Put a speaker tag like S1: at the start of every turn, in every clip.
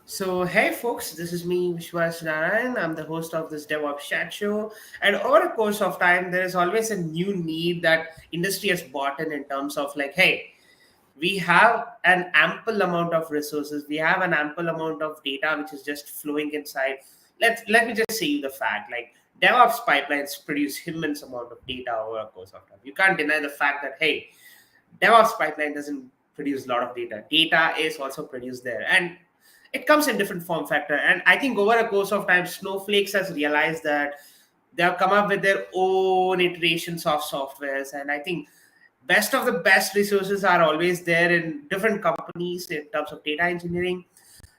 S1: Hey folks, this is me, Vishwas Narayan. I'm the host of this DevOps chat show. And over the course of time, there is always a new need that industry has bought in terms of like, hey, we have an ample amount of resources, we have an ample amount of data which is just flowing inside. Let me just say you the fact like DevOps pipelines produce immense amount of data over a course of time. You can't deny the fact that hey, DevOps pipeline doesn't produce a lot of data. Data is also produced there, and it comes in different form factor. And I think over a course of time, Snowflakes has realized that they have come up with their own iterations of softwares. And I think best of the best resources are always there in different companies in terms of data engineering.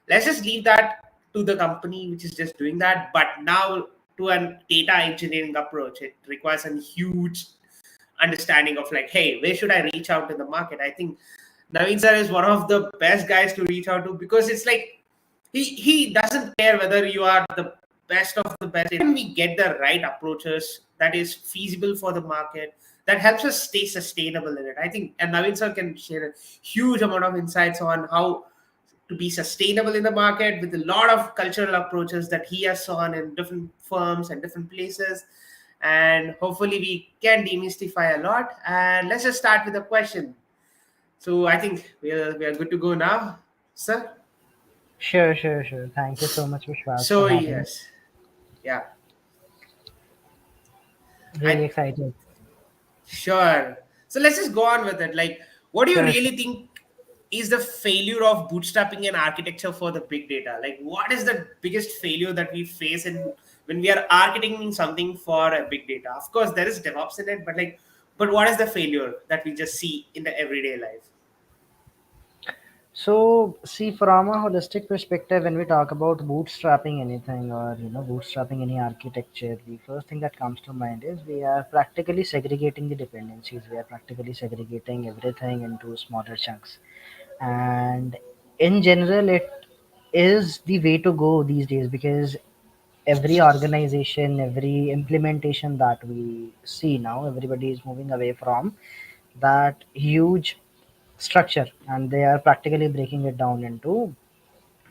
S1: Let's just leave that to the company which is just doing that. But now to a data engineering approach, it requires a huge understanding of like, hey, where should I reach out in the market? I think Naveen sir is one of the best guys to reach out to because it's like he doesn't care whether you are the best of the best. When we get the right approaches that is feasible for the market, that helps us stay sustainable in it. I think and Naveen sir can share a huge amount of insights on how to be sustainable in the market with a lot of cultural approaches that he has seen in different firms and different places. And hopefully we can demystify a lot. And let's just start with a question. So I think we are good to go now, sir.
S2: Sure. Thank you so much, Vishwas, for
S1: So
S2: having me.
S1: yes, yeah,
S2: Really
S1: I
S2: excited.
S1: sure. So let's just go on with it. Like, what do you
S2: Sure.
S1: really think is the failure of bootstrapping an architecture for the big data? Like, what is the biggest failure that we face in when we are architecting something for a big data? Of course, there is DevOps in it, but like, but what is the failure that we just see in the everyday life?
S2: So, see, from a holistic perspective, when we talk about bootstrapping anything or bootstrapping any architecture, the first thing that comes to mind is we are practically segregating the dependencies. We are practically segregating everything into smaller chunks, and in general, it is the way to go these days because every organization, every implementation that we see now, everybody is moving away from that huge structure and they are practically breaking it down into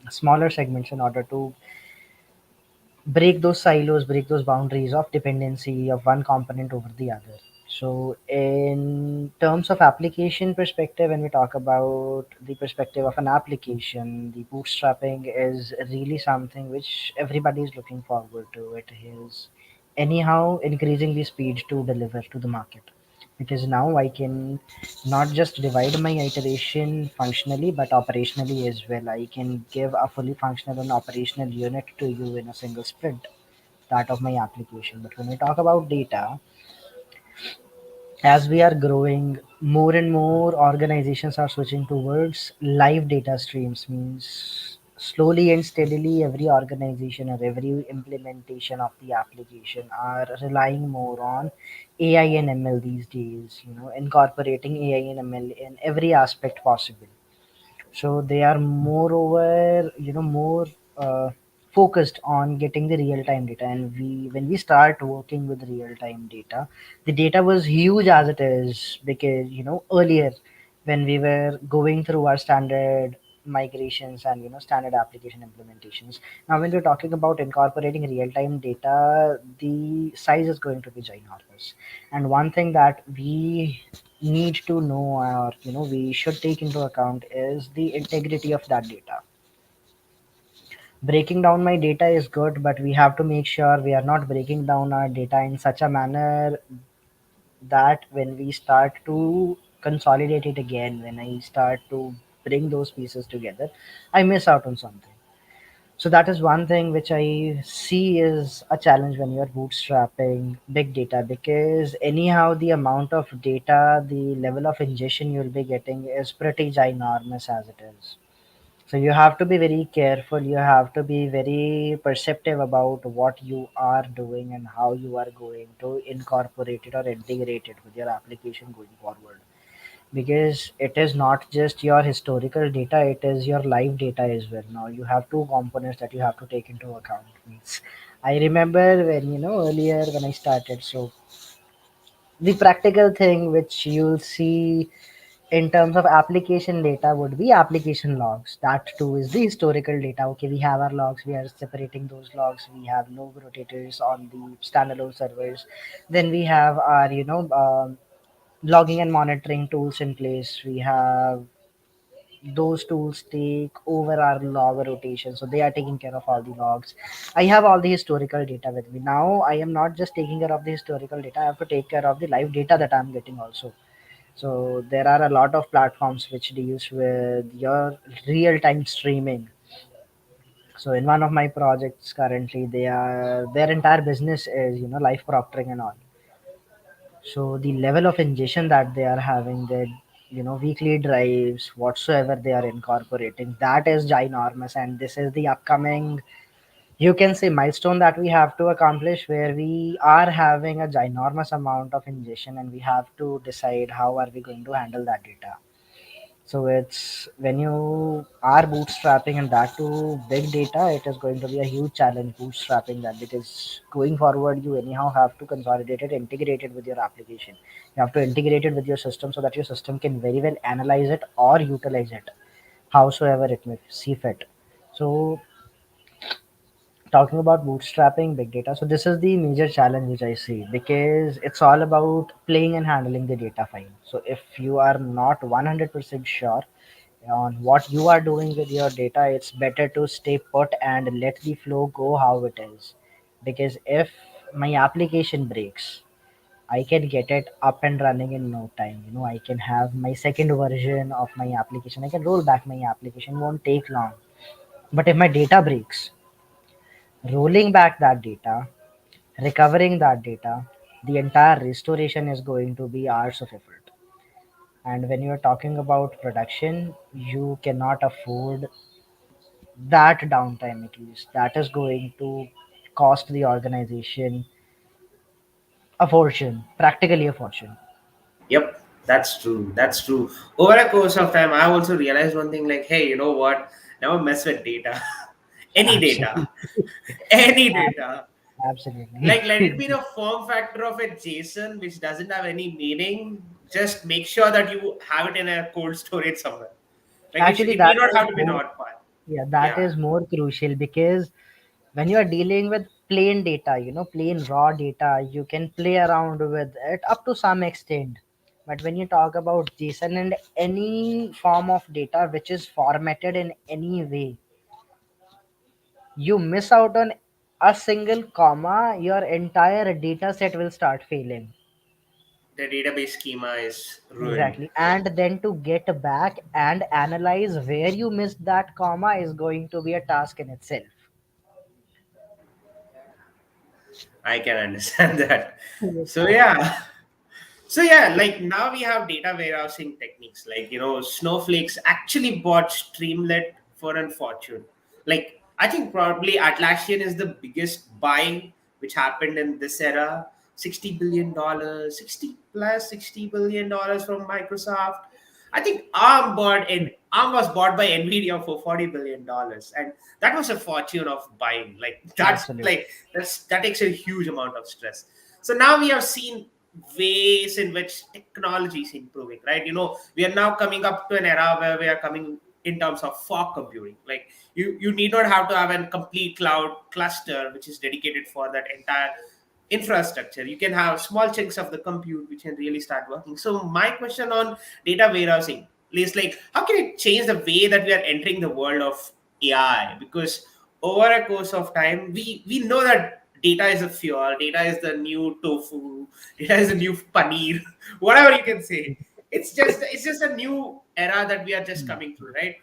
S2: smaller segments in order to break those silos, break those boundaries of dependency of one component over the other. So, in terms of application perspective, when we talk about the perspective of an application, the bootstrapping is really something which everybody is looking forward to. It is anyhow increasing the speed to deliver to the market because now I can not just divide my iteration functionally but operationally as well. I can give a fully functional and operational unit to you in a single sprint, that of my application. But when we talk about data, as we are growing, more and more organizations are switching towards live data streams. Means slowly and steadily, every organization or every implementation of the application are relying more on AI and ML these days. Incorporating AI and ML in every aspect possible. So they are moreover more uh, focused on getting the real time data. And we when we start working with real time data, the data was huge as it is because earlier when we were going through our standard migrations and standard application implementations, now when we're talking about incorporating real time data, the size is going to be ginormous. And one thing that we need to know or we should take into account is the integrity of that data. Breaking down my data is good, but we have to make sure we are not breaking down our data in such a manner that when we start to consolidate it again, when I start to bring those pieces together, I miss out on something. So that is one thing which I see is a challenge when you're bootstrapping big data, because anyhow the amount of data, the level of ingestion you'll be getting is pretty ginormous as it is. So you have to be very careful. You have to be very perceptive about what you are doing and how you are going to incorporate it or integrate it with your application going forward, because it is not just your historical data, it is your live data as well. Now you have two components that you have to take into account. Means I remember when earlier when I started, so the practical thing which you'll see In terms of application data would be application logs. That too is the historical data. Okay, we have our logs, we are separating those logs, we have log rotators on the standalone servers. Then we have our, logging and monitoring tools in place. We have those tools take over our log rotation, so they are taking care of all the logs. I have all the historical data with me. Now I am not just taking care of the historical data, I have to take care of the live data that I'm getting also. So there are a lot of platforms which deals with your real time streaming. So in one of my projects currently, their entire business is live proctoring and all. So the level of ingestion that they are having, the weekly drives, whatsoever they are incorporating, that is ginormous, and this is the upcoming, you can say, milestone that we have to accomplish, where we are having a ginormous amount of ingestion, and we have to decide how are we going to handle that data. So it's when you are bootstrapping and that too big data, it is going to be a huge challenge bootstrapping that, because going forward you anyhow have to consolidate it, integrate it with your application. You have to integrate it with your system so that your system can very well analyze it or utilize it, howsoever it may see fit. So talking about bootstrapping big data, so this is the major challenge which I see, because it's all about playing and handling the data file. So if you are not 100% sure on what you are doing with your data, it's better to stay put and let the flow go how it is. Because if my application breaks, I can get it up and running in no time. I can have my second version of my application. I can roll back my application, won't take long. But if my data breaks, rolling back that data, recovering that data, the entire restoration is going to be hours of effort. And when you're talking about production, you cannot afford that downtime. At least that is going to cost the organization a fortune, practically a fortune.
S1: Yep, that's true. That's true. Over a course of time, I also realized one thing like, hey, you know what? Never mess with data. Any data.
S2: Absolutely.
S1: Any data.
S2: Absolutely.
S1: Like, let it be the form factor of a JSON which doesn't have any meaning. Just make sure that you have it in a cold storage somewhere. Like,
S2: Actually,
S1: it need
S2: that
S1: not
S2: is
S1: have to be
S2: more,
S1: not file.
S2: yeah, that
S1: Yeah,
S2: is more crucial, because when you are dealing with plain data, plain raw data, you can play around with it up to some extent. But when you talk about JSON and any form of data which is formatted in any way, you miss out on a single comma, your entire data set will start failing.
S1: the database schema is ruined.
S2: Exactly. And then to get back and analyze where you missed that comma is going to be a task in itself.
S1: I can understand that.
S2: Yes,
S1: So yeah, so yeah, like now we have data warehousing techniques. Like Snowflakes actually bought Streamlit for a fortune. Like I think probably Atlassian is the biggest buy which happened in this era. $60 billion, 60 plus $60 billion from Microsoft. I think ARM was bought by Nvidia for $40 billion, and that was a fortune of buying. Like
S2: absolutely.
S1: that takes a huge amount of stress. So now we have seen ways in which technology is improving, right? We are now coming up to an era where we are coming in terms of fog computing. Like you need not have to have a complete cloud cluster which is dedicated for that entire infrastructure. You can have small chunks of the compute which can really start working. So my question on data warehousing is like, how can it change the way that we are entering the world of AI? Because over a course of time, we know that data is a fuel, data is the new tofu, data is the new paneer, whatever you can say. It's just a new era that we are just coming through, right?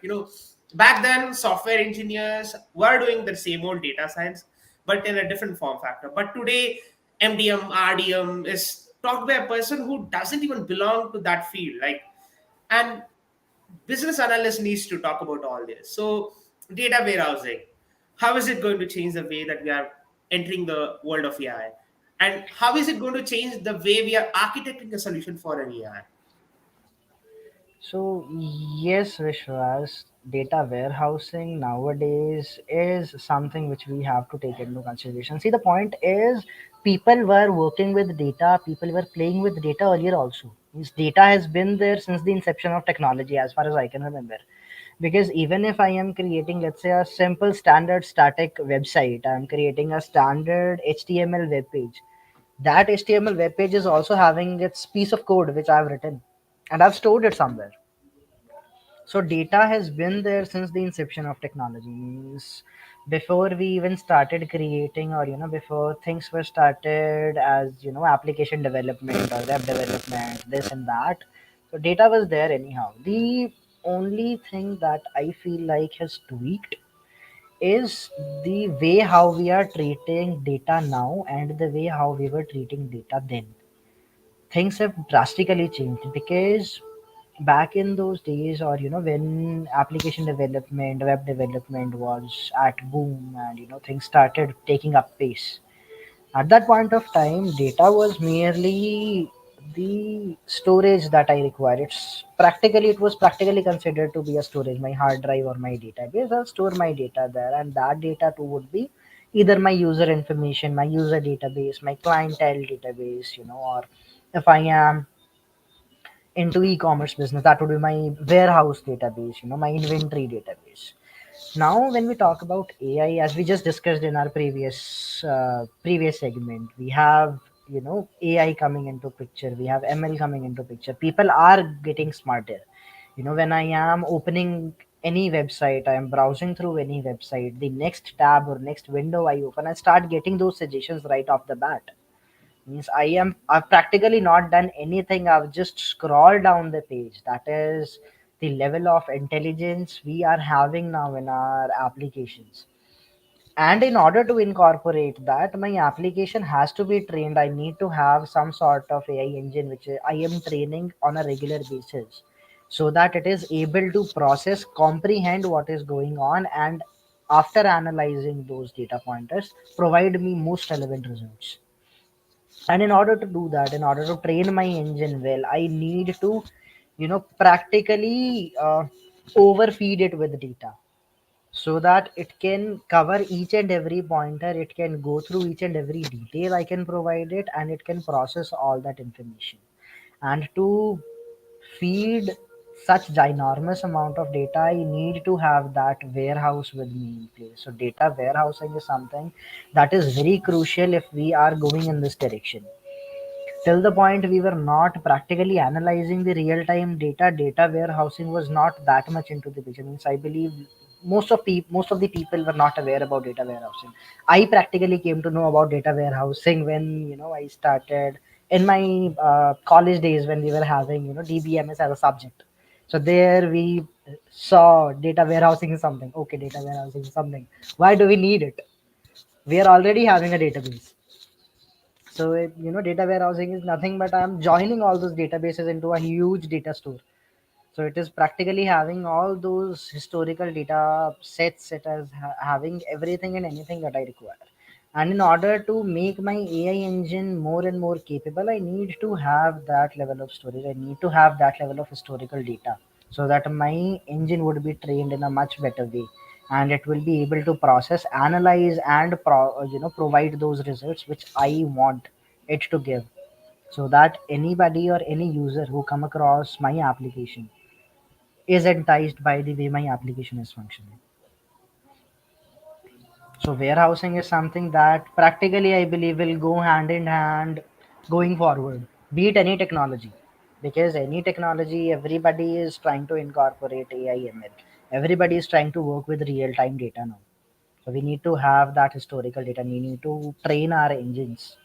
S1: Back then software engineers were doing the same old data science, but in a different form factor. But today MDM, RDM is talked by a person who doesn't even belong to that field. Like, and business analyst needs to talk about all this. So, data warehousing, how is it going to change the way that we are entering the world of AI? And how is it going to change the way we are architecting a solution for an AI?
S2: So, yes, Vishwas, data warehousing nowadays is something which we have to take into consideration. See, the point is, people were working with data, people were playing with data earlier also. Means data has been there since the inception of technology, as far as I can remember. Because even if I am creating, let's say, a simple standard static website, I'm creating a standard HTML web page. That HTML web page is also having its piece of code which I've written, and I've stored it somewhere. So data has been there since the inception of technology. Means before we even started creating, or before things were started as application development or web development, this and that. So data was there anyhow. The only thing that I feel like has tweaked is the way how we are treating data now and the way how we were treating data then. Things have drastically changed because back in those days, or when application development, web development was at boom, and things started taking up pace, at that point of time data was merely the storage that I require. It was practically considered to be a storage, my hard drive or my database. I'll store my data there, and that data too would be either my user information, my user database, my clientele database, or if I am into e-commerce business, that would be my warehouse database, my inventory database. Now when we talk about AI, as we just discussed in our previous segment, we have AI coming into picture, we have ML coming into picture. People are getting smarter. When I am opening any website, I am browsing through any website, the next tab or next window I open, I start getting those suggestions right off the bat. Means I've practically not done anything, I've just scrolled down the page. That is the level of intelligence we are having now in our applications. And in order to incorporate that, my application has to be trained. I need to have some sort of AI engine which I am training on a regular basis, so that it is able to process, comprehend what is going on, and after analyzing those data pointers, provide me most relevant results. And in order to do that, in order to train my engine well, I need to practically overfeed it with data, so that it can cover each and every pointer, it can go through each and every detail I can provide it, and it can process all that information. And to feed such ginormous amount of data, I need to have that warehouse with me in place. So data warehousing is something that is very crucial if we are going in this direction. Till the point we were not practically analyzing the real time data warehousing was not that much into the picture. Means I believe most of the people were not aware about data warehousing. I practically came to know about data warehousing when I started in my college days, when we were having DBMS as a subject. So there we saw data warehousing is something. Okay, data warehousing is something. Why do we need it? We are already having a database. So data warehousing is nothing but I'm joining all those databases into a huge data store. So it is practically having all those historical data sets. It is having everything and anything that I require. And in order to make my AI engine more and more capable, I need to have that level of storage. I need to have that level of historical data, so that my engine would be trained in a much better way, and it will be able to process, analyze, and provide those results which I want it to give, so that anybody or any user who come across my application is enticed by the way my application is functioning. So warehousing is something that practically I believe will go hand in hand going forward, be it any technology. Because any technology, everybody is trying to incorporate AI ML. Everybody is trying to work with real time data now. So we need to have that historical data. We need to train our engines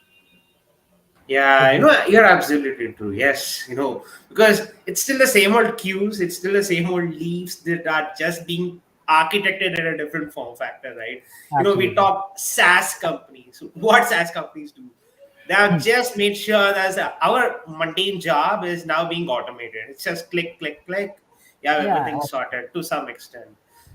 S2: to
S1: Yeah,
S2: give.
S1: you're absolutely true. Yes, because it's still the same old queues, it's still the same old leaves that are just being architected in a different form factor, right? We
S2: Absolutely.
S1: talk SaaS companies. What SaaS companies do? They have just made sure that our mundane job is now being automated. It's just click, click, click. You have
S2: Yeah,
S1: everything sorted to some extent.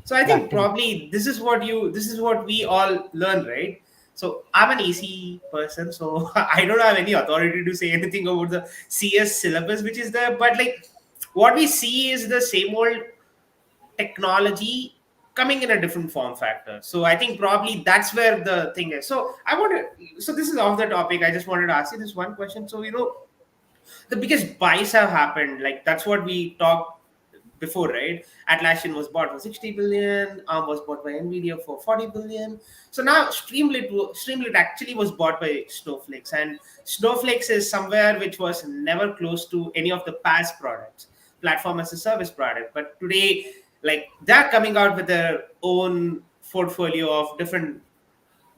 S1: So I think
S2: practically.
S1: probably this is what we all learn, right? So I'm an AC person, so I don't have any authority to say anything about the CS syllabus which is there. But like what we see is the same old technology coming in a different form factor. So I think probably that's where the thing is. So I want to. So this is off the topic. I just wanted to ask you this one question. So the biggest buys have happened. Like that's what we talked before, right? Atlassian was bought for 60 billion, ARM was bought by Nvidia for 40 billion. So now Streamlit actually was bought by Snowflakes, and Snowflakes is somewhere which was never close to any of the past products, platform as a service product. But today, like they're coming out with their own portfolio of different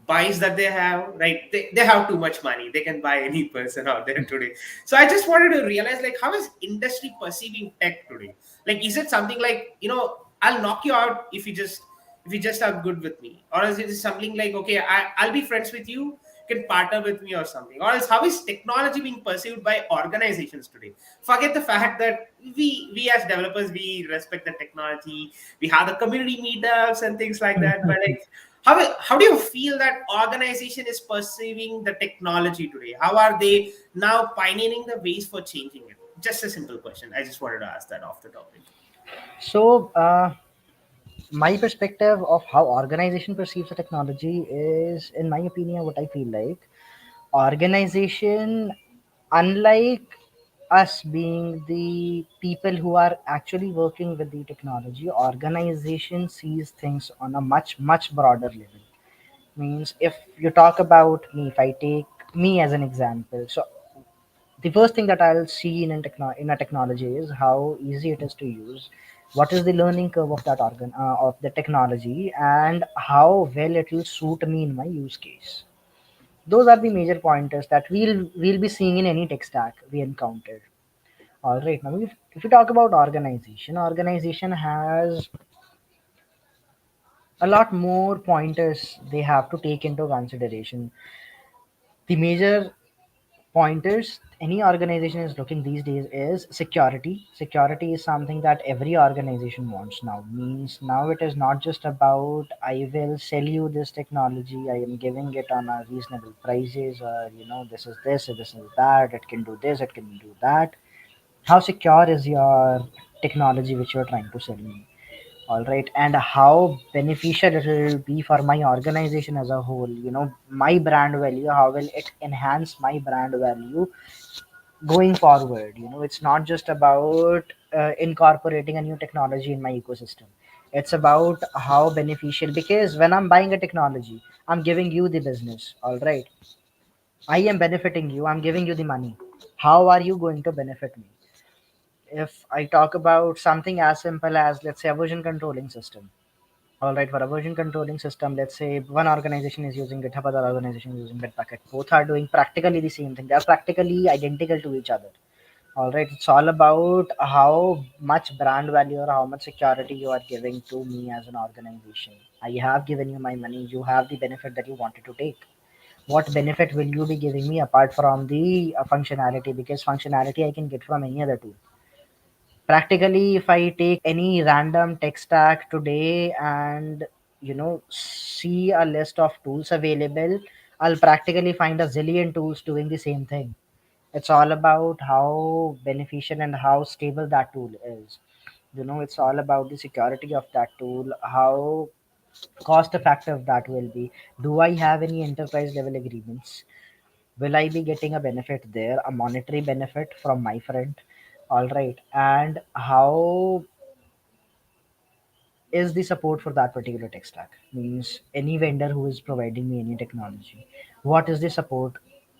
S1: buys that they have, right? They have too much money, they can buy any person out there today. So I just wanted to realize, like, how is industry perceiving tech today? Like, is it something like, I'll knock you out if you just are good with me, or is it something like, okay, I'll be friends with you, can partner with me or something? Or else, how is technology being perceived by organizations today? Forget the fact that we as developers, we respect the technology, we have the community meetups and things like that, but like, how do you feel that organization is perceiving the technology today? How are they now pioneering the ways for changing it? Just a simple question. I just wanted to ask that off the topic.
S2: So, my perspective of how organization perceives the technology is, in my opinion, what I feel like organization, unlike us being the people who are actually working with the technology, organization sees things on a much broader level. Means, if you talk about me, if I take me as an example, so the first thing that I'll see in a technology is how easy it is to use, what is the learning curve of that of the technology, and how well it will suit me in my use case. Those are the major pointers that we'll be seeing in any tech stack we encounter. All right, now if we talk about organization has a lot more pointers they have to take into consideration. The major pointers any organization is looking these days is security is something that every organization wants now. Means now it is not just about I will sell you this technology, I am giving it on a reasonable prices, or this is this is that, it can do this, it can do that. How secure is your technology which you're trying to sell me? All right, and how beneficial it will be for my organization as a whole, my brand value, how will it enhance my brand value going forward? It's not just about incorporating a new technology in my ecosystem. It's about how beneficial, because when I'm buying a technology, I'm giving you the business. All right, I am benefiting you, I'm giving you the money. How are you going to benefit me? If I talk about something as simple as, let's say, a version controlling system. All right, for a version controlling system, let's say one organization is using GitHub, other organization is using Bitbucket. Both are doing practically the same thing. They are practically identical to each other. All right, it's all about how much brand value or how much security you are giving to me as an organization. I have given you my money. You have the benefit that you wanted to take. What benefit will you be giving me apart from the functionality? Because functionality I can get from any other tool. Practically, if I take any random tech stack today and see a list of tools available, I'll practically find a zillion tools doing the same thing. It's all about how beneficial and how stable that tool is. It's all about the security of that tool, how cost effective that will be. Do I have any enterprise level agreements? Will I be getting a benefit there, a monetary benefit from my friend? All right, and how is the support for that particular tech stack? Means any vendor who is providing me any technology, what is the support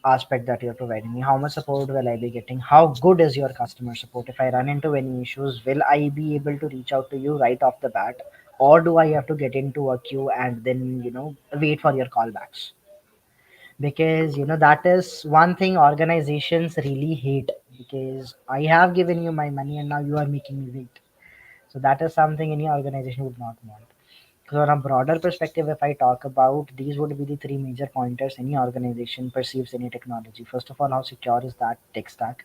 S2: aspect that you're providing me? How much support will I be getting? How good is your customer support? If I run into any issues, will I be able to reach out to you right off the bat, or do I have to get into a queue and then wait for your callbacks? Because that is one thing organizations really hate, because I have given you my money and now you are making me wait. So that is something any organization would not want. So on a broader perspective, if I talk about, these would be the three major pointers any organization perceives any technology. First of all, how secure is that tech stack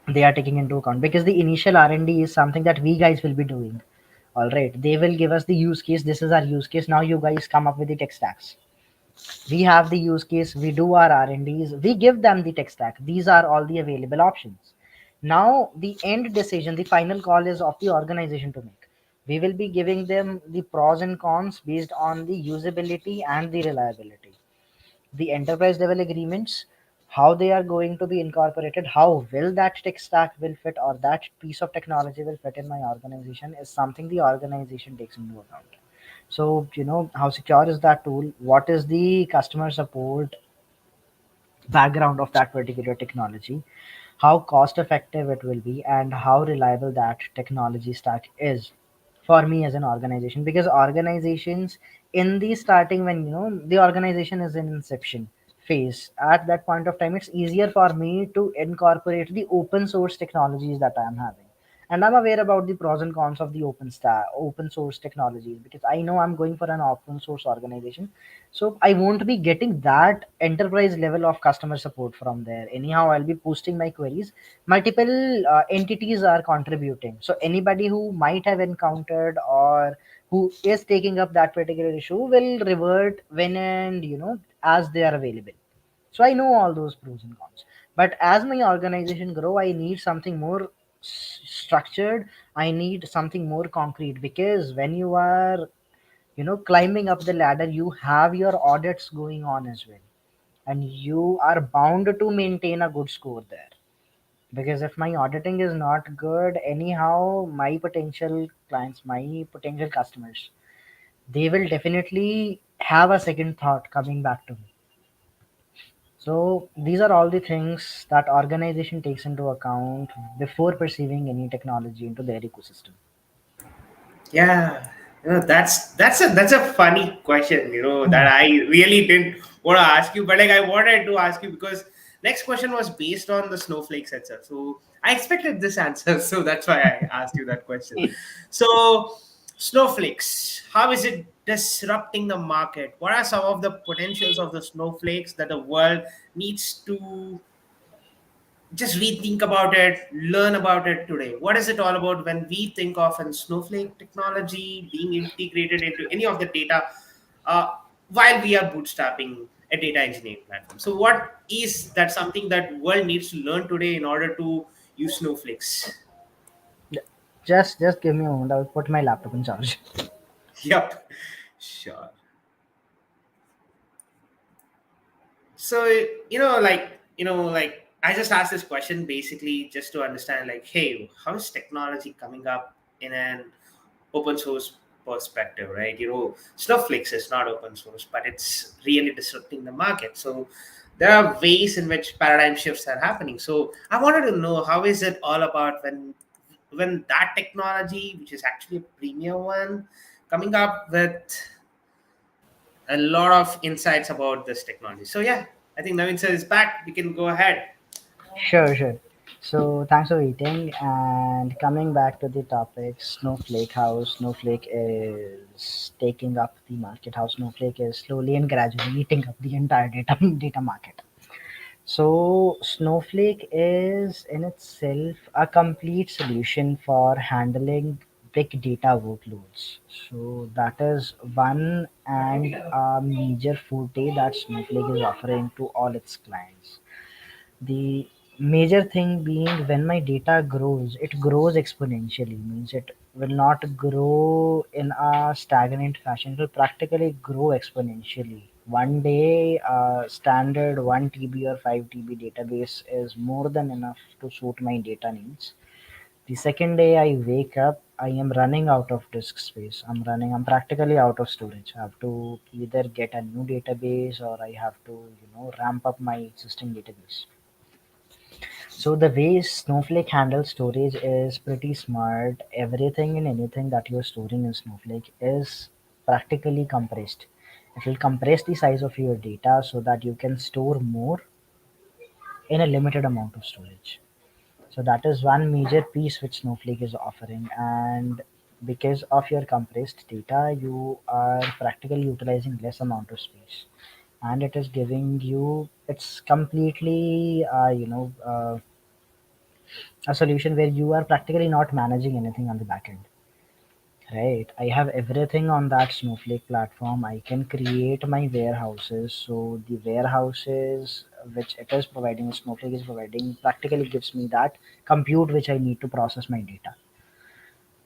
S2: they are taking into account, because the initial R&D is something that we guys will be doing. All right, they will give us the use case, this is our use case, now you guys come up with the tech stacks. We have the use case, we do our R&Ds, we give them the tech stack, these are all the available options. Now the end decision, the final call is of the organization to make. We will be giving them the pros and cons based on the usability and the reliability. The enterprise level agreements, how they are going to be incorporated, how will that tech stack will fit or that piece of technology will fit in my organization is something the organization takes into account. So, how secure is that tool? What is the customer support background of that particular technology? How cost effective it will be, and how reliable that technology stack is for me as an organization. Because organizations in the starting, when the organization is in inception phase, at that point of time it's easier for me to incorporate the open source technologies that I am having, and I'm aware about the pros and cons of the open source technologies, because I know I'm going for an open source organization. So I won't be getting that enterprise level of customer support from there. Anyhow, I'll be posting my queries. Multiple entities are contributing, so anybody who might have encountered or who is taking up that particular issue will revert when and as they are available. So I know all those pros and cons, but as my organization grow, I need something more structured. I need something more concrete, because when you are climbing up the ladder, you have your audits going on as well, and you are bound to maintain a good score there. Because if my auditing is not good, anyhow, my potential clients, my potential customers, they will definitely have a second thought coming back to me. So these are all the things that organization takes into account before perceiving any technology into their ecosystem.
S1: Yeah, that's a funny question, that I really didn't want to ask you, but like I wanted to ask you because next question was based on the snowflakes itself. So I expected this answer, so that's why I asked you that question. So snowflakes, how is it disrupting the market? What are some of the potentials of the snowflakes that the world needs to just rethink about it, learn about it today? What is it all about when we think of an Snowflake technology being integrated into any of the data uh, while we are bootstrapping a data engineering platform? So, what is that something that world needs to learn today in order to use Snowflakes?
S2: Just give me a moment. I'll put my laptop in charge.
S1: Yep, sure. So, like I just asked this question basically just to understand, like, hey, how is technology coming up in an open source perspective, right? Snowflakes is not open source, but it's really disrupting the market. So there are ways in which paradigm shifts are happening. So I wanted to know, how is it all about when that technology, which is actually a premium one, coming up with a lot of insights about this technology. So yeah, I think Naveen sir is back. We can go ahead.
S2: Sure, sure. So thanks for waiting. And coming back to the topic, Snowflake, how Snowflake is taking up the market, how Snowflake is slowly and gradually eating up the entire data market. So Snowflake is in itself a complete solution for handling big data workloads. So that is one and a major forte that Snowflake is offering to all its clients. The major thing being, when my data grows, it grows exponentially. Means it will not grow in a stagnant fashion. It will practically grow exponentially. One day, standard 1 TB or 5 TB database is more than enough to suit my data needs. The second day I wake up, I am running out of disk space. I'm practically out of storage. I have to either get a new database, or I have to, ramp up my existing database. So the way Snowflake handles storage is pretty smart. Everything and anything that you're storing in Snowflake is practically compressed. It will compress the size of your data so that you can store more in a limited amount of storage. So that is one major piece which Snowflake is offering. And because of your compressed data, you are practically utilizing less amount of space. And it is giving you, it's completely, a solution where you are practically not managing anything on the back end. Right, I have everything on that Snowflake platform. I can create my warehouses. So the warehouses which it is providing, Snowflake is providing, practically gives me that compute which I need to process my data.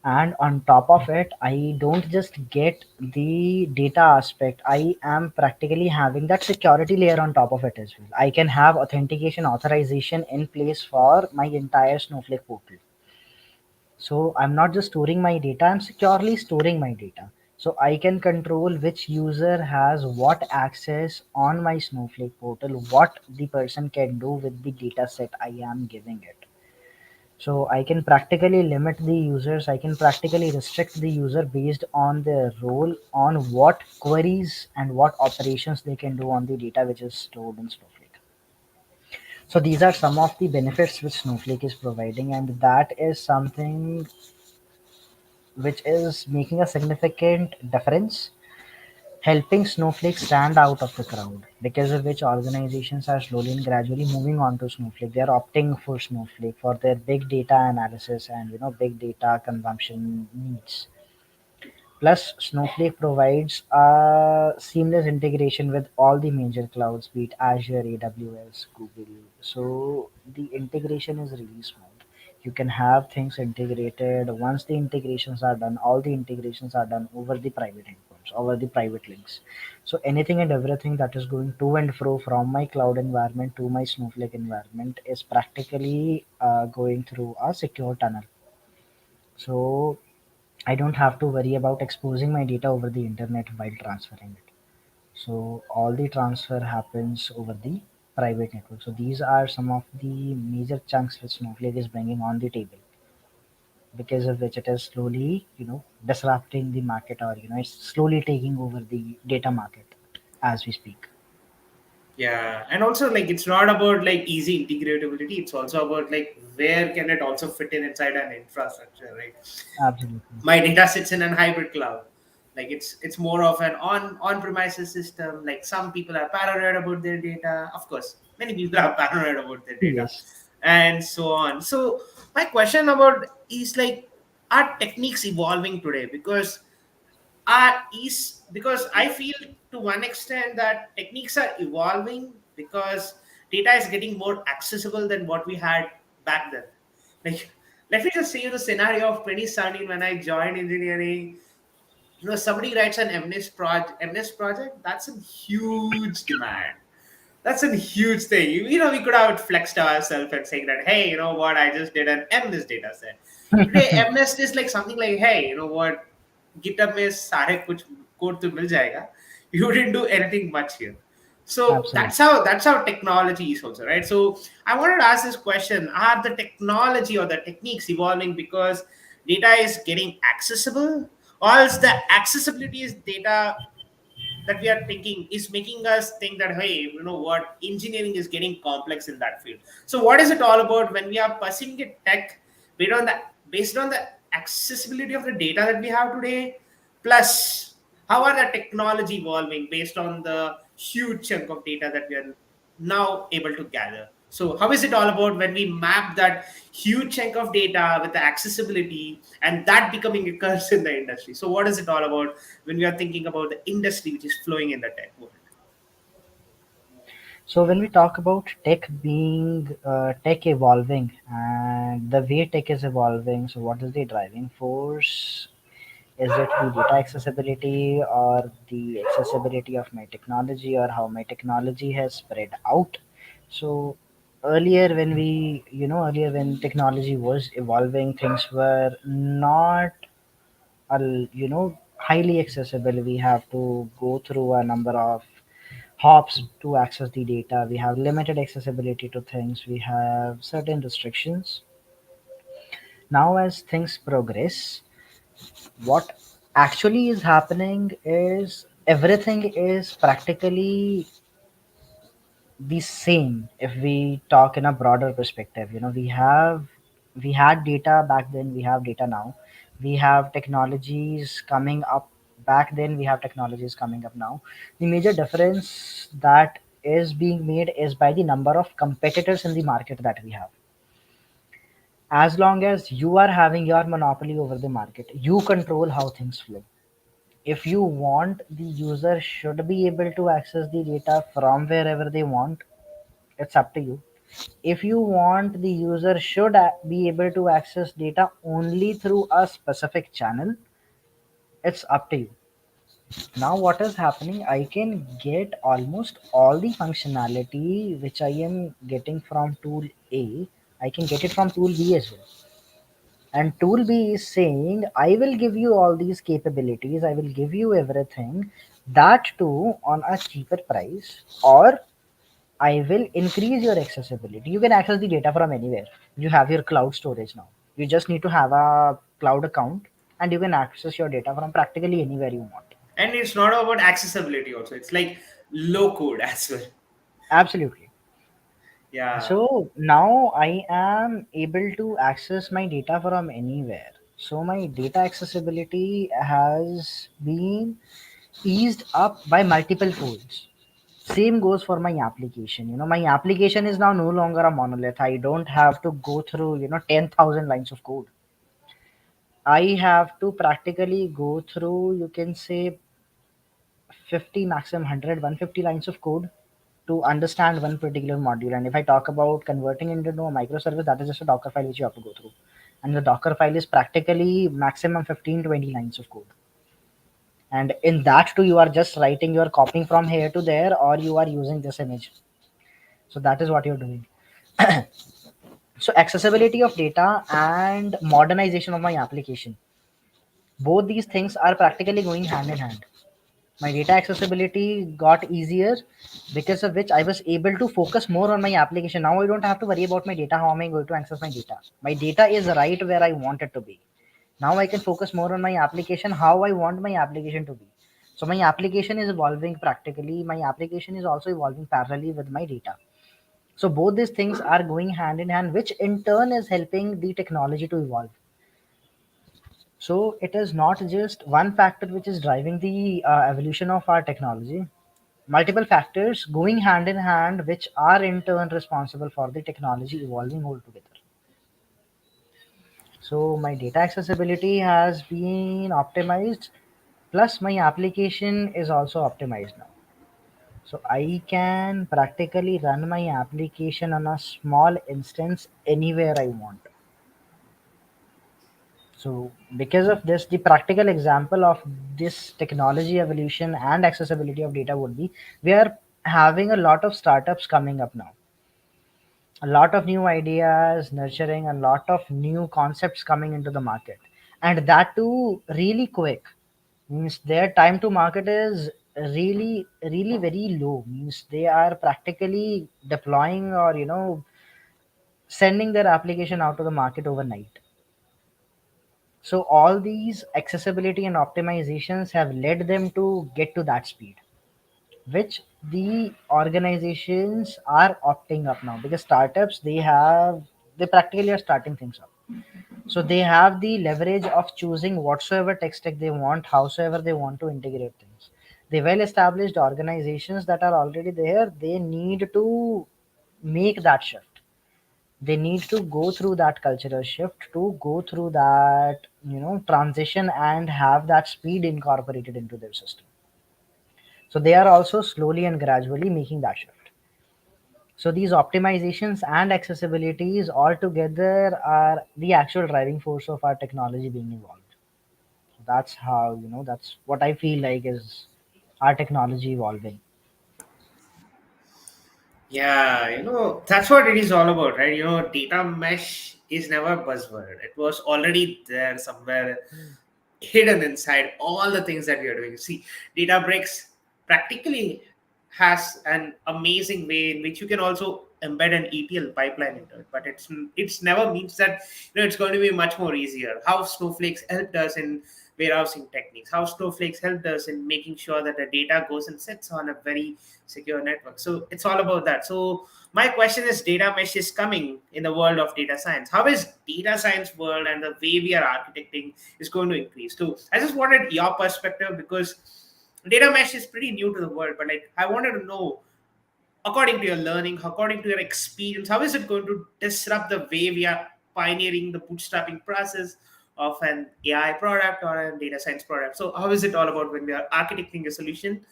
S2: And on top of it, I don't just get the data aspect, I am practically having that security layer on top of it as well. I can have authentication authorization in place for my entire Snowflake portal. So I'm not just storing my data, I'm securely storing my data. So I can control which user has what access on my Snowflake portal, what the person can do with the data set I am giving it. So I can practically limit the users, I can practically restrict the user based on their role, on what queries and what operations they can do on the data which is stored in Snowflake. So these are some of the benefits which Snowflake is providing, and that is something which is making a significant difference, helping Snowflake stand out of the crowd, because of which organizations are slowly and gradually moving on to Snowflake. They are opting for Snowflake for their big data analysis and big data consumption needs. Plus, Snowflake provides a seamless integration with all the major clouds, be it Azure, AWS, Google. So the integration is really smooth. You can have things integrated. Once the integrations are done, all the integrations are done over the private endpoints, over the private links. So anything and everything that is going to and fro from my cloud environment to my Snowflake environment is practically going through a secure tunnel. So I don't have to worry about exposing my data over the internet while transferring it. So all the transfer happens over the private network. So these are some of the major chunks which Snowflake is bringing on the table, because of which it is slowly, disrupting the market, or it's slowly taking over the data market as we speak.
S1: Yeah, and also like it's not about like easy integratability. It's also about like where can it also fit in inside an infrastructure, right?
S2: Absolutely.
S1: My data sits in an hybrid cloud. Like it's more of an on premises system. Like some people are paranoid about their data. Of course, many people are paranoid about their data,
S2: Yes.
S1: and so on. So my question about is like, are techniques evolving today? Because I feel to one extent that techniques are evolving because data is getting more accessible than what we had back then. Like, let me just say you the scenario of 2017 when I joined engineering. Somebody writes an MNIST project. That's a huge demand. That's a huge thing. We could have flexed ourselves and saying that, hey, you know what, I just did an MNIST data set. Today, MNIST is like something like, hey, you know what, GitHub में सारे कुछ code तो मिल जाएगा. You didn't do anything much here. So
S2: Absolutely.
S1: that's how technology is also, right? So I wanted to ask this question: are the technology or the techniques evolving because data is getting accessible, or is the accessibility is data that we are thinking is making us think that, hey, you know what, engineering is getting complex in that field? So what is it all about when we are pursuing a tech based on the accessibility of the data that we have today, plus how are the technology evolving based on the huge chunk of data that we are now able to gather? So how is it all about when we map that huge chunk of data with the accessibility and that becoming a curse in the industry? So what is it all about when we are thinking about the industry which is flowing in the tech world?
S2: So when we talk about tech being tech evolving and the way tech is evolving, so what is the driving force? Is it the data accessibility or the accessibility of my technology, or how my technology has spread out? So earlier when technology was evolving, things were not highly accessible. We have to go through a number of hops to access the data. We have limited accessibility to things. We have certain restrictions. Now, as things progress, what actually is happening is everything is practically the same. If we talk in a broader perspective, we had data back then, we have data now. We have technologies coming up back then, we have technologies coming up now. The major difference that is being made is by the number of competitors in the market that we have. As long as you are having your monopoly over the market, you control how things flow. If you want, the user should be able to access the data from wherever they want. It's up to you. If you want the user should be able to access data only through a specific channel, it's up to you. Now what is happening, I can get almost all the functionality which I am getting from tool A, I can get it from tool B as well. And tool B is saying I will give you all these capabilities, I will give you everything, that too on a cheaper price, or I will increase your accessibility. You can access the data from anywhere. You have your cloud storage now. You just need to have a cloud account and you can access your data from practically anywhere you want.
S1: And it's not about accessibility also. It's like low code as well.
S2: Absolutely.
S1: Yeah.
S2: So now I am able to access my data from anywhere. So my data accessibility has been eased up by multiple folds. Same goes for my application. My application is now no longer a monolith. I don't have to go through 10,000 lines of code. I have to practically go through, you can say, 50, maximum 100, 150 lines of code to understand one particular module. And if I talk about converting it into a microservice, that is just a Docker file which you have to go through. And the Docker file is practically maximum 15, 20 lines of code. And in that too, you are just writing, you are copying from here to there, or you are using this image. So that is what you're doing. So accessibility of data and modernization of my application, both these things are practically going hand in hand. My data accessibility got easier, because of which I was able to focus more on my application. Now I don't have to worry about my data. How am I going to access my data? My data is right where I want it to be. Now I can focus more on my application, how I want my application to be. So my application is evolving practically. My application is also evolving parallelly with my data. So both these things are going hand in hand, which in turn is helping the technology to evolve. So it is not just one factor which is driving the evolution of our technology. Multiple factors going hand in hand, which are in turn responsible for the technology evolving altogether. So my data accessibility has been optimized, plus my application is also optimized now. So I can practically run my application on a small instance anywhere I want. So because of this, the practical example of this technology evolution and accessibility of data would be, we are having a lot of startups coming up now, a lot of new ideas nurturing, a lot of new concepts coming into the market, and that too really quick. Means their time to market is really very low. Means they are practically deploying, or sending their application out to the market overnight. So all these accessibility and optimizations have led them to get to that speed, which the organizations are opting up now, because startups, they practically are starting things up. So they have the leverage of choosing whatsoever tech stack they want, howsoever they want to integrate things. The well established organizations that are already there, they need to make that shift. They need to go through that cultural shift, to go through that transition, and have that speed incorporated into their system. So they are also slowly and gradually making that shift. So these optimizations and accessibilities all together are the actual driving force of our technology being evolved. That's how, that's what I feel like is our technology evolving.
S1: Yeah, that's what it is all about, right? Data mesh is never a buzzword. It was already there somewhere, hidden inside all the things that we are doing. See, Databricks practically has an amazing way in which you can also embed an ETL pipeline into it, but it's never means that it's going to be much more easier. How Snowflakes helped us in warehousing techniques, how Snowflakes helped us in making sure that the data goes and sits on a very secure network. So it's all about that. So my question is, data mesh is coming in the world of data science. How is data science world and the way we are architecting is going to increase? So I just wanted your perspective, because data mesh is pretty new to the world, but like I wanted to know, according to your learning, according to your experience, how is it going to disrupt the way we are pioneering the bootstrapping process of an AI product or a data science product? So how is it all about when we are architecting a solution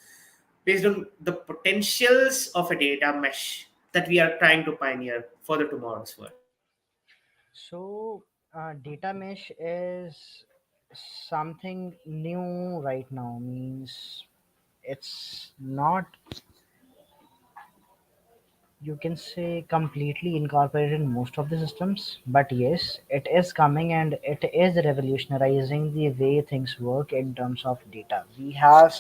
S1: based on the potentials of a data mesh? that we are trying to pioneer for the tomorrow's world?
S2: So, data mesh is something new right now. Means it's not, you can say, completely incorporated in most of the systems, but yes, it is coming and it is revolutionizing the way things work in terms of data. We have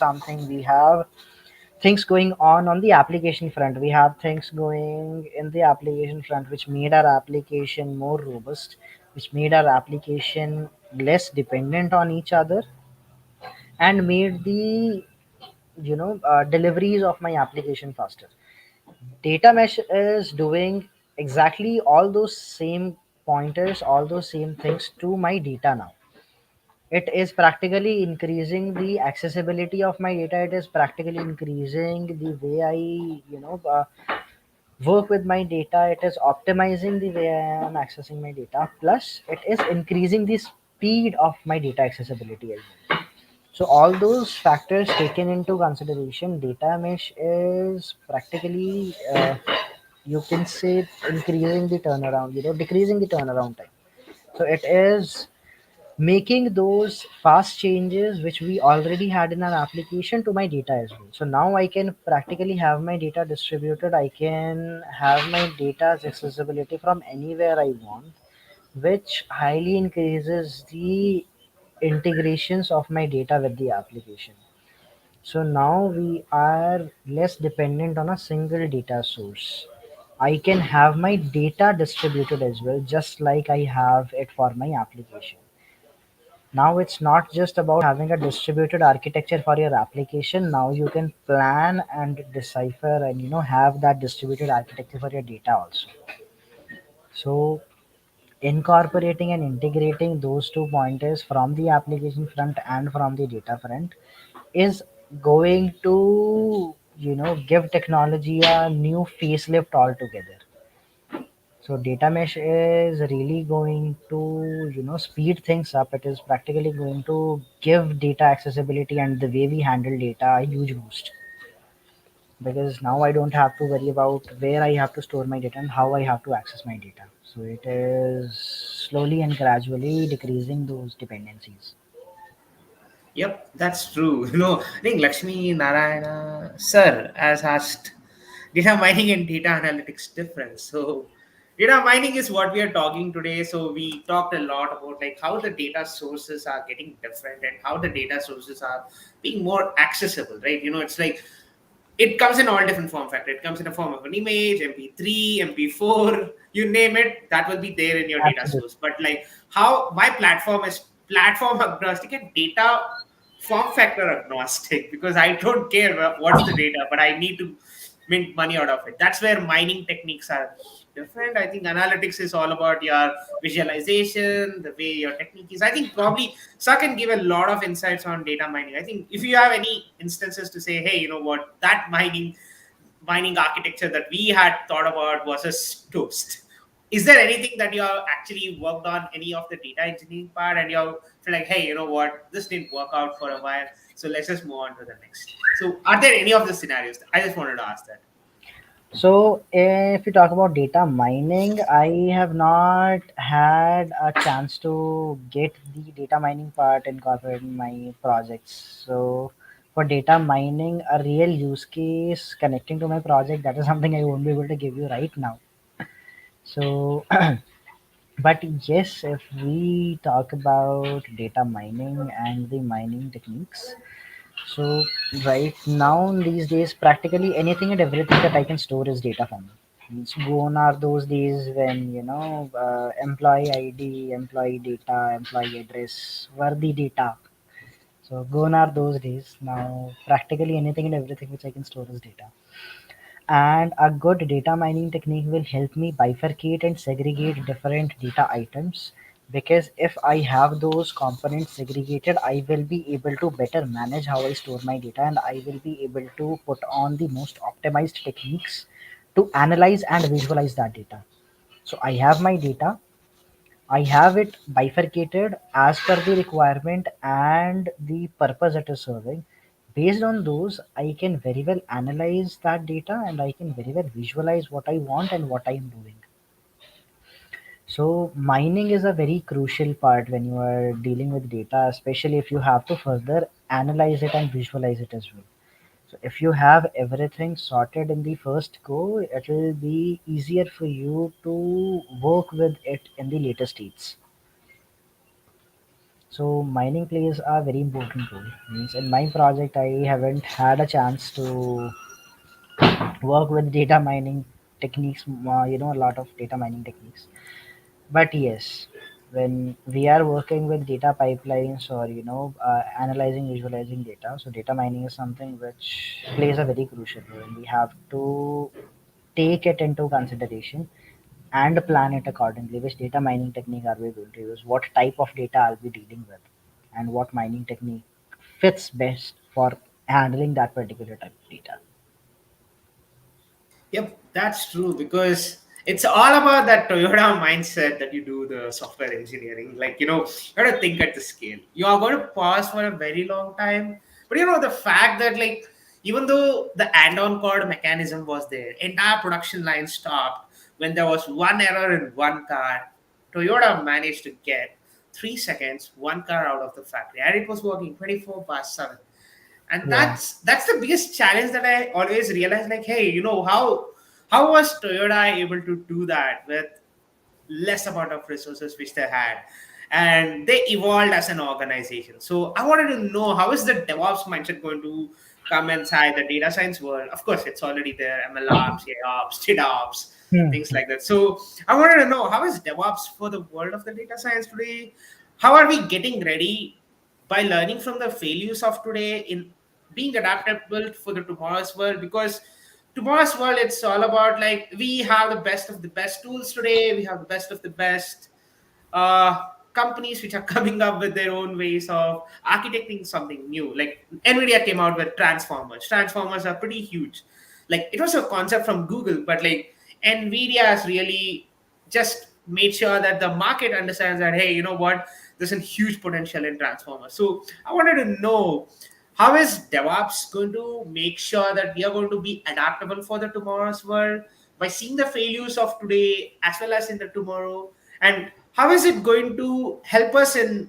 S2: things going on the application front. We have things going in the application front which made our application more robust, which made our application less dependent on each other, and made the deliveries of my application faster. Data mesh is doing exactly all those same pointers, all those same things to my data now. It is practically increasing the accessibility of my data. It is practically increasing the way I work with my data. It is optimizing the way I am accessing my data, plus it is increasing the speed of my data accessibility as well. So all those factors taken into consideration, data mesh is practically, you can say, increasing the turnaround, decreasing the turnaround time. So it is making those fast changes which we already had in our application to my data as well. So now I can practically have my data distributed. I can have my data's accessibility from anywhere I want, which highly increases the integrations of my data with the application. So now we are less dependent on a single data source. I can have my data distributed as well, just like I have it for my application. Now it's not just about having a distributed architecture for your application. Now you can plan and decipher and have that distributed architecture for your data also. So incorporating and integrating those two pointers from the application front and from the data front is going to give technology a new facelift altogether. So data mesh is really going to speed things up. It is practically going to give data accessibility and the way we handle data a huge boost, because now I don't have to worry about where I have to store my data and how I have to access my data. So it is slowly and gradually decreasing those dependencies.
S1: Yep, that's true. I think Lakshmi Narayana sir has asked data mining and data analytics difference. So data mining is what we are talking today. So we talked a lot about like how the data sources are getting different and how the data sources are being more accessible, right? It's like it comes in all different form factor. It comes in a form of an image, MP3, MP4, you name it, that will be there in your data
S2: Absolutely.
S1: source. But like how my platform is platform agnostic and data form factor agnostic, because I don't care what's the data, but I need to mint money out of it. That's where mining techniques are different. I think analytics is all about your visualization, the way your technique is. I think probably Sa can give a lot of insights on data mining. I think if you have any instances to say, hey, you know what, that mining architecture that we had thought about was a toast. Is there anything that you have actually worked on, any of the data engineering part, and you have feel like, hey, you know what, this didn't work out for a while, so let's just move on to the next. So, are there any of the scenarios? I just wanted to ask that.
S2: So, if you talk about data mining, I have not had a chance to get the data mining part incorporated in my projects. So, for data mining, a real use case connecting to my project, that is something I won't be able to give you right now. So, but yes, if we talk about data mining and the mining techniques, so right now these days, practically anything and everything that I can store is data for me. Means gone are those days when employee ID, employee data, employee address were the data. So gone are those days. Now practically anything and everything which I can store is data. And a good data mining technique will help me bifurcate and segregate different data items, because if I have those components segregated, I will be able to better manage how I store my data, and I will be able to put on the most optimized techniques to analyze and visualize that data. So I have my data, I have it bifurcated as per the requirement and the purpose it is serving. Based on those, I can very well analyze that data and I can very well visualize what I want and what I am doing. So mining is a very crucial part when you are dealing with data, especially if you have to further analyze it and visualize it as well. So if you have everything sorted in the first go, it will be easier for you to work with it in the later stages. So mining plays a very important role. Means in my project, I haven't had a chance to work with data mining techniques. A lot of data mining techniques. But yes, when we are working with data pipelines or analyzing, visualizing data, so data mining is something which plays a very crucial role. We have to take it into consideration and plan it accordingly. Which data mining technique are we going to use? What type of data are we dealing with? And what mining technique fits best for handling that particular type of data?
S1: Yep, that's true because it's all about that Toyota mindset that you do the software engineering. Like, you got to think at the scale. You are going to pause for a very long time. But the fact that, like, even though the add-on code mechanism was there, entire production line stopped when there was one error in one car. Toyota managed to get 3 seconds, one car out of the factory, and it was working 24 by 7. And
S2: Yeah,
S1: that's the biggest challenge that I always realize, like, hey, how was Toyota able to do that with less amount of resources which they had, and they evolved as an organization. So I wanted to know, how is the DevOps mindset going to come inside the data science world? Of course, it's already there: ML ops, AOps, DataOps,
S2: hmm.
S1: things like that. So I wanted to know, how is DevOps for the world of the data science today? How are we getting ready by learning from the failures of today in being adaptable for the tomorrow's world? Because tomorrow's world, it's all about, like, we have the best of the best tools today, we have the best of the best uh, companies which are coming up with their own ways of architecting something new. Like, Nvidia came out with transformers are pretty huge. Like, it was a concept from Google, but, like, Nvidia has really just made sure that the market understands that, hey, you know what, there's a huge potential in transformers. So I wanted to know, how is DevOps going to make sure that we are going to be adaptable for the tomorrow's world by seeing the failures of today as well as in the tomorrow? And how is it going to help us in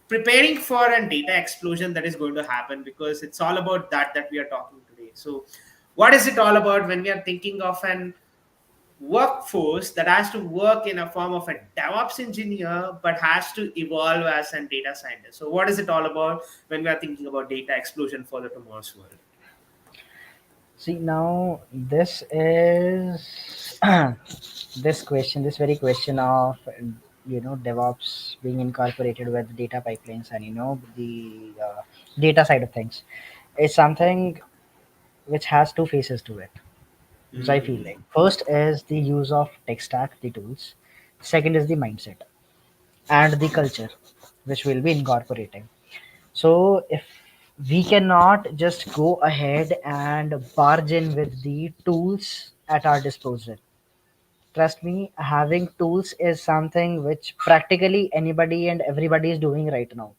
S1: preparing for a data explosion that is going to happen? Because it's all about that we are talking today. So what is it all about when we are thinking of an workforce that has to work in a form of a DevOps engineer but has to evolve as a data scientist? So what is it all about when we are thinking about data explosion for the tomorrow's world?
S2: See, now this is this very question of DevOps being incorporated with data pipelines and the data side of things is something which has two faces to it. Which I feel
S1: Hmm.
S2: like first is the use of tech stack, the tools. Second is the mindset and the culture which we'll be incorporating. So if we cannot just go ahead and barge in with the tools at our disposal. Trust me, having tools is something which practically anybody and everybody is doing right now.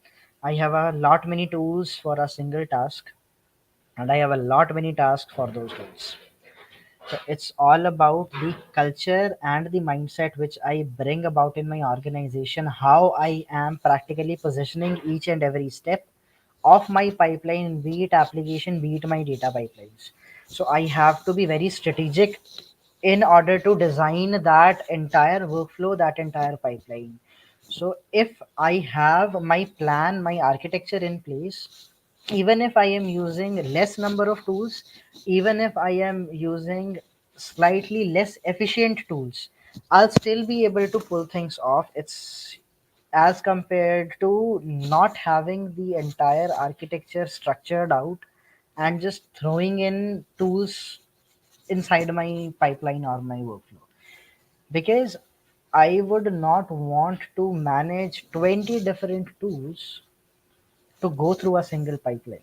S2: I have a lot many tools for a single task and I have a lot many tasks for those tools. So it's all about the culture and the mindset which I bring about in my organization, how I am practically positioning each and every step of my pipeline, be it application, be it my data pipelines. So I have to be very strategic in order to design that entire workflow, that entire pipeline. So if I have my plan, my architecture in place, even if I am using less number of tools, even if I am using slightly less efficient tools, I'll still be able to pull things off. It's as compared to not having the entire architecture structured out and just throwing in tools inside my pipeline or my workflow, because I would not want to manage 20 different tools to go through a single pipeline,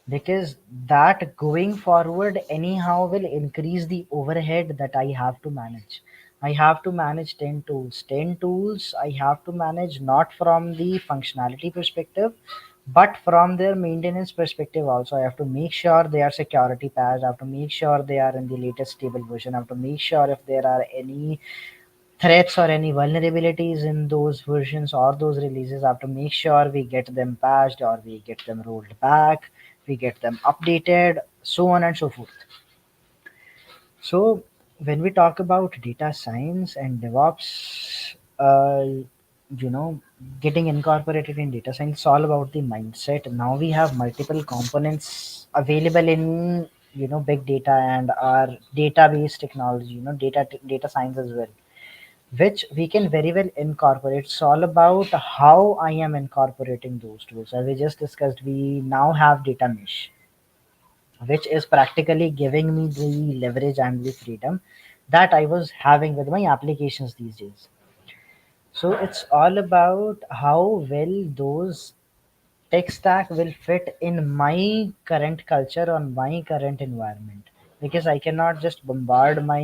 S2: because that going forward anyhow will increase the overhead that I have to manage. I have to manage 10 tools. 10 tools I have to manage not from the functionality perspective, But from their maintenance perspective also, I have to make sure they are security patched. I have to make sure they are in the latest stable version. I have to make sure if there are any threats or any vulnerabilities in those versions or those releases, I have to make sure we get them patched or we get them rolled back, we get them updated, so on and so forth. So when we talk about data science and DevOps, you know, getting incorporated in data science, it's all about the mindset. Now we have multiple components available in big data and our database technology, data science as well, which we can very well incorporate. It's all about how I am incorporating those tools. As we just discussed, we now have data mesh, which is practically giving me the leverage and the freedom that I was having with my applications these days. So it's all about how well those tech stack will fit in my current culture or my current environment. Because I cannot just bombard my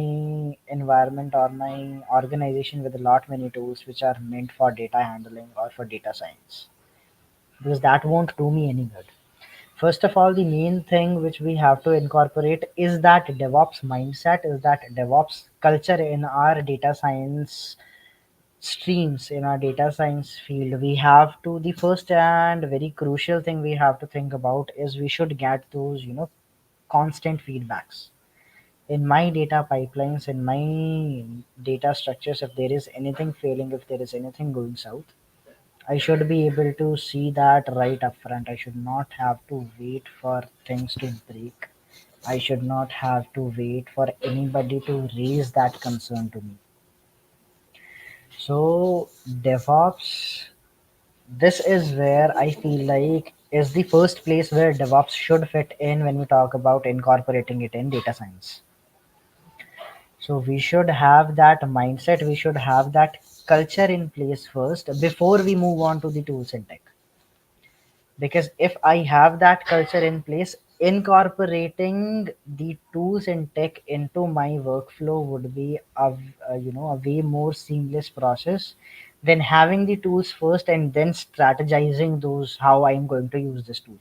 S2: environment or my organization with a lot many tools which are meant for data handling or for data science. Because that won't do me any good. First of all, the main thing which we have to incorporate is that DevOps mindset, is that DevOps culture in our data science streams, in our data science field. We have to, the first and very crucial thing we have to think about is we should get those, constant feedbacks. In my data pipelines, in my data structures, if there is anything failing, if there is anything going south, I should be able to see that right up front. I should not have to wait for things to break. I should not have to wait for anybody to raise that concern to me. So, DevOps, this is where I feel like is the first place where DevOps should fit in when we talk about incorporating it in data science. So, we should have that mindset, we should have that culture in place first before we move on to the tools and tech. Because if I have that culture in place, incorporating the tools and tech into my workflow would be a way more seamless process than having the tools first and then strategizing those how I'm going to use this tool.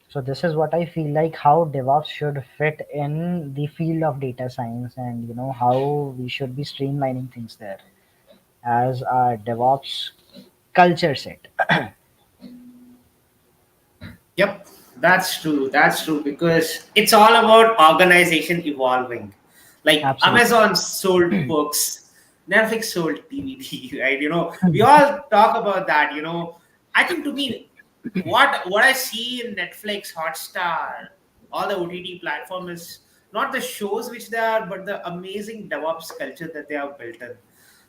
S2: So this is what I feel like how DevOps should fit in the field of data science, and how we should be streamlining things there as our DevOps culture set.
S1: Yep, that's true. That's true because it's all about organization evolving. Like
S2: Absolutely.
S1: Amazon sold books, Netflix sold DVD, right? We all talk about that. I think to me, what I see in Netflix, Hotstar, all the OTT platform is not the shows which they are, but the amazing DevOps culture that they have built in.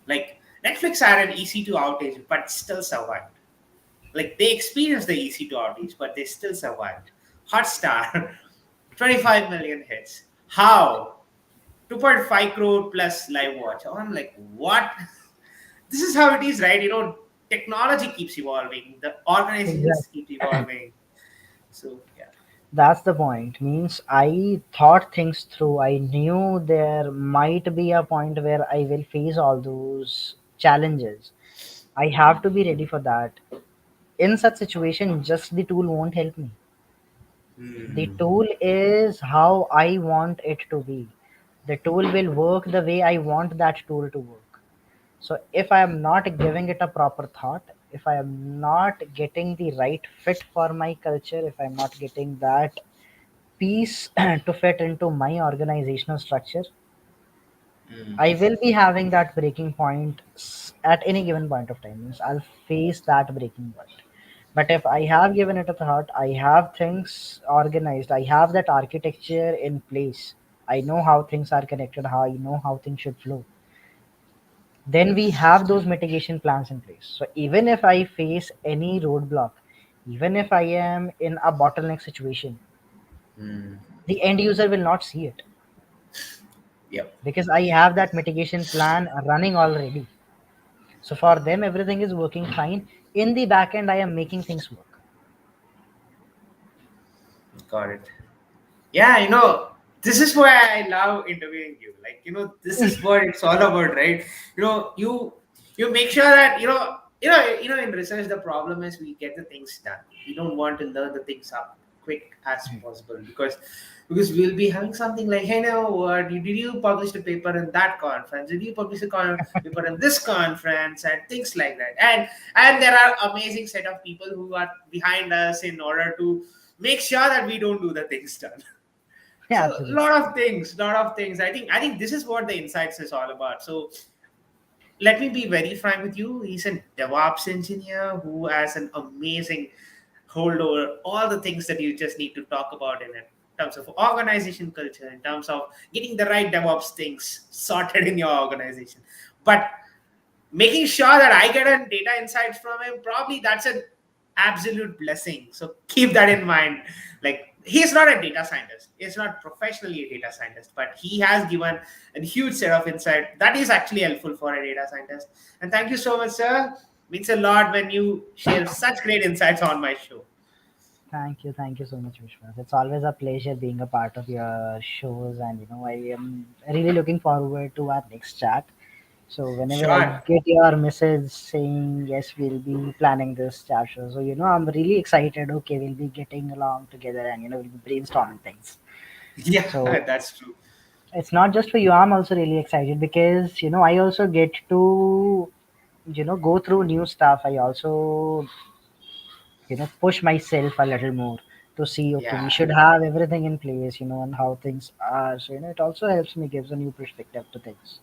S1: Like Netflix had an EC2 outage, but still survived. Like they experienced the EC2 outage, but they still survived. Hotstar, 25 million hits. How? 2.5 crore plus live watch. Oh, I'm like, what? This is how it is, right? Technology keeps evolving, the organizations
S2: Exactly.
S1: keep evolving. So, yeah.
S2: That's the point. Means I thought things through. I knew there might be a point where I will face all those challenges. I have to be ready for that. In such situation, just the tool won't help me. The
S1: Hmm.
S2: tool is how I want it to be. The tool will work the way I want that tool to work. So if I am not giving it a proper thought, if I am not getting the right fit for my culture, if I'm not getting that piece to fit into my organizational structure,
S1: Hmm.
S2: I will be having that breaking point at any given point of time. Means I'll face that breaking point. But if I have given it a thought, I have things organized, I have that architecture in place, I know how things are connected, how I know how things should flow, then we have those mitigation plans in place. So even if I face any roadblock, even if I am in a bottleneck situation,
S1: Hmm.
S2: the end user will not see it
S1: Yep.
S2: because I have that mitigation plan running already. So for them, everything is working fine. In the back end, I am making things work.
S1: Got it. Yeah, this is why I love interviewing you. Like, this is what it's all about, right? You you make sure that In research, the problem is we get the things done. We don't want to learn the things up quick as possible, because we'll be having something like, hey, now what did you publish the paper in that conference? Did you publish the paper in this conference and things like that? And there are amazing set of people who are behind us in order to make sure that we don't do the things done.
S2: Yeah,
S1: So
S2: absolutely.
S1: lot of things. I think this is what the insights is all about. So let me be very frank with you. He's a DevOps engineer who has an amazing hold over all the things that you just need to talk about in it. In terms of organization culture, in terms of getting the right DevOps things sorted in your organization. But making sure that I get a data insights from him, probably that's an absolute blessing. So keep that in mind. Like, he's not a data scientist. He's not professionally a data scientist, but he has given a huge set of insight that is actually helpful for a data scientist. And thank you so much, sir. Means a lot when you share such great insights on my show.
S2: Thank you so much, Vishwas. It's always a pleasure being a part of your shows, and I am really looking forward to our next chat. So whenever I
S1: Sure.
S2: get your message saying yes, we'll be planning this chat show. So I'm really excited. Okay, we'll be getting along together, and we'll be brainstorming things.
S1: Yeah,
S2: So
S1: that's true.
S2: it's not just for you. I'm also really excited because I also get to go through new stuff. I also push myself a little more to see, okay, we
S1: Yeah.
S2: should have everything in place, and how things are. So it also helps me, gives a new perspective to things.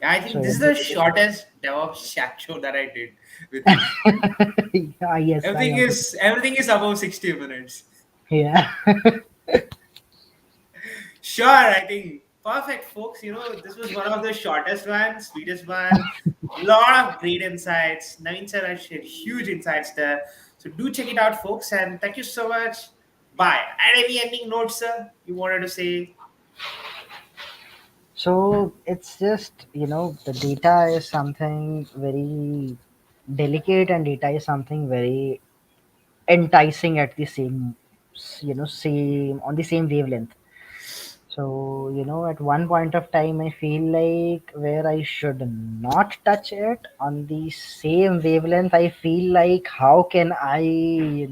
S1: Yeah, I
S2: So
S1: think this is the shortest DevOps chat show that I did with you.
S2: yeah, yes, I also
S1: Everything is above 60 minutes.
S2: yeah.
S1: Sure, I think perfect, folks. This was one of the shortest ones, sweetest one. Lot of great insights. Naveen sir has shared huge insights there. So do check it out, folks. And thank you so much. Bye. And any ending notes, sir, you wanted to say?
S2: So it's just the data is something very delicate, and data is something very enticing at the same same on the same wavelength. So, at one point of time, I feel like where I should not touch it, on the same wavelength, I feel like how can I,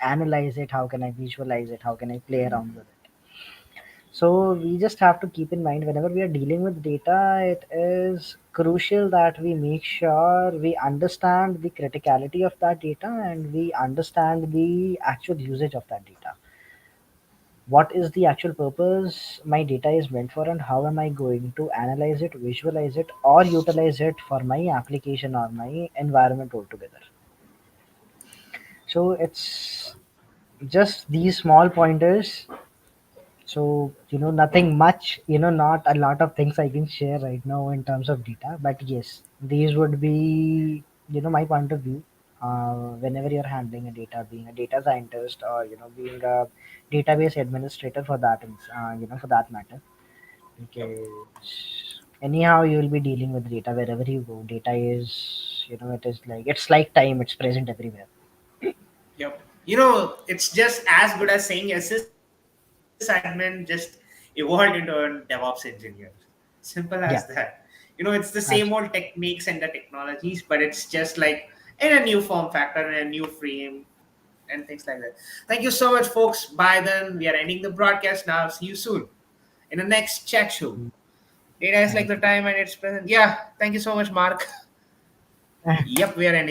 S2: analyze it? How can I visualize it? How can I play around with it? So, we just have to keep in mind whenever we are dealing with data, it is crucial that we make sure we understand the criticality of that data, and we understand the actual usage of that data. What is the actual purpose my data is meant for, and how am I going to analyze it, visualize it, or utilize it for my application or my environment altogether. So it's just these small pointers. So nothing much, not a lot of things I can share right now in terms of data, but yes, these would be my point of view. Whenever you're handling a data, being a data scientist, or being a database administrator, for that for that matter,
S1: Yep.
S2: because anyhow you will be dealing with data wherever you go. Data is, it's like time, it's present everywhere.
S1: Yep. It's just as good as saying a sysadmin just evolved into a DevOps engineer. Simple as that.
S2: Yeah,
S1: It's the same old
S2: absolutely.
S1: techniques and the technologies, but it's just like in a new form factor, in a new frame, and things like that. Thank you so much, folks. Bye then. We are ending the broadcast now. See you soon in the next chat show. Data is like
S2: Thank
S1: the time and it's present. Yeah. Thank you so much, Mark.
S2: you.
S1: Yep, we are ending.